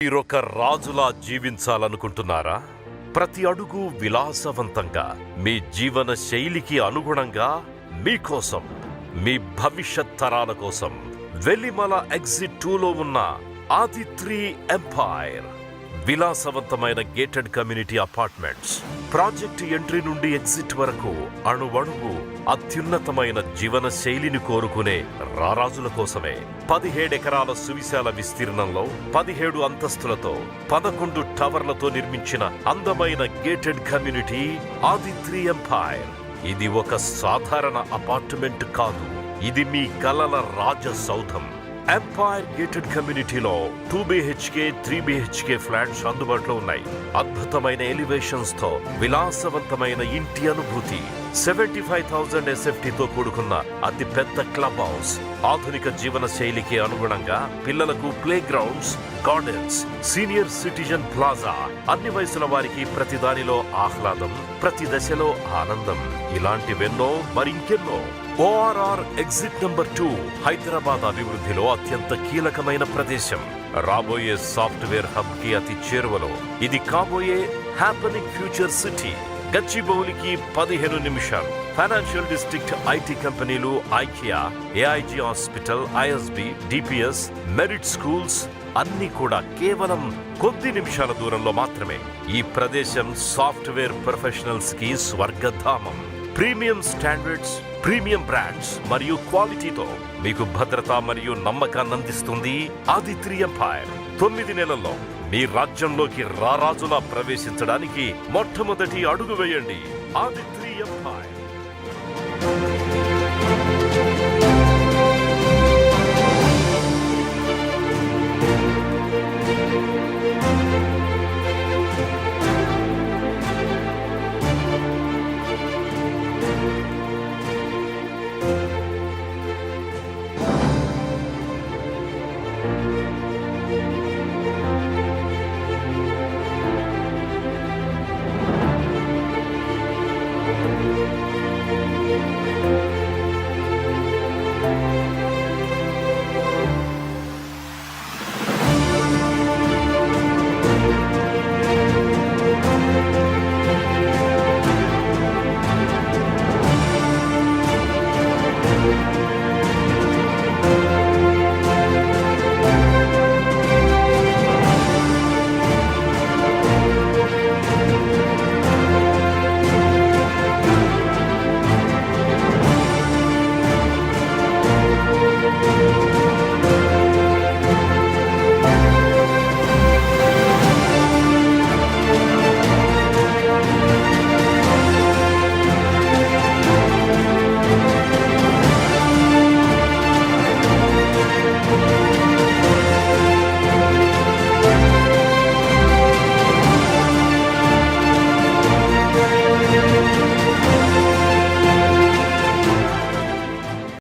మీరొక రాజులా జీవించాలనుకుంటున్నారా? ప్రతి అడుగు విలాసవంతంగా, మీ జీవన శైలికి అనుగుణంగా, మీకోసం, మీ భవిష్యత్ తరాల కోసం వెల్లిమల ఎగ్జిట్ 2లో ఉన్న ఆది3 ఎంపైర్ విలాసవంతమైన gated community apartments. Project entry నుండి ఎగ్జిట్ వరకు అణువణువు అత్యున్నతమైన జీవన శైలిని కోరుకునే రారాజుల కోసమే. 17 ఎకరాల సువిశాల విస్తీర్ణంలో 17 అంతస్తులతో 11 టవర్లతో నిర్మించిన అందమైన గేటెడ్ కమ్యూనిటీ ఆది3 ఎంపైర్. ఇది ఒక సాధారణ అపార్ట్మెంట్ కాదు, ఇది మీ కలల రాజసౌధం. ఎంపైర్ గేటెడ్ కమ్యూనిటీలో 2 BHK 3 BHK ఫ్లాట్స్ అందుబాటులో ఉన్నాయి. అద్భుతమైన ఎలివేషన్స్ తో విలాసవంతమైన ఇంటి అనుభూతి. 75,000 SFTతో కూడుకున్న అతి పెద్ద క్లబ్ హౌస్. ఆధునిక జీవన శైలికి అనుగుణంగా పిల్లలకు play grounds, gardens, senior citizen plaza. అన్ని వయసుల వారికి ప్రతి దానిలో ఆహ్లాదం, ప్రతి దశలో ఆనందం. ఇలాంటివెన్నో మరింకెన్నో. ORR ఎగ్జిట్ నంబర్ 2 హైదరాబాద్ అభివృద్ధిలో అత్యంత కీలకమైన ప్రదేశం. రాబోయే సాఫ్ట్వేర్ హబ్ కి అతి చేరువలో. ఇది కాబోయే హ్యాపెనింగ్ ఫ్యూచర్ సిటీ. గచ్చిబౌలికి 15 నిమిషాలు. ఫైనాన్షియల్ డిస్ట్రిక్ట్, ఐటీ కంపెనీలు, IKEA, AIG hospital, ISB, DPS, merit schools అన్ని కూడా కేవలం కొద్ది నిమిషాల దూరంలో మాత్రమే. ఈ ప్రదేశం సాఫ్ట్వేర్ ప్రొఫెషనల్స్ కి స్వర్గధామం. ప్రీమియం స్టాండర్డ్స్, ప్రీమియం బ్రాండ్స్ మరియు క్వాలిటీతో మీకు భద్రత మరియు నమ్మకాన్ని అందిస్తుంది ఆది3 ఎంపైర్. 9 నెలల్లో మీ రాజ్యంలోకి రారాజులా ప్రవేశించడానికి మొట్టమొదటి అడుగు వేయండి. ఆది3 ఎంపైర్.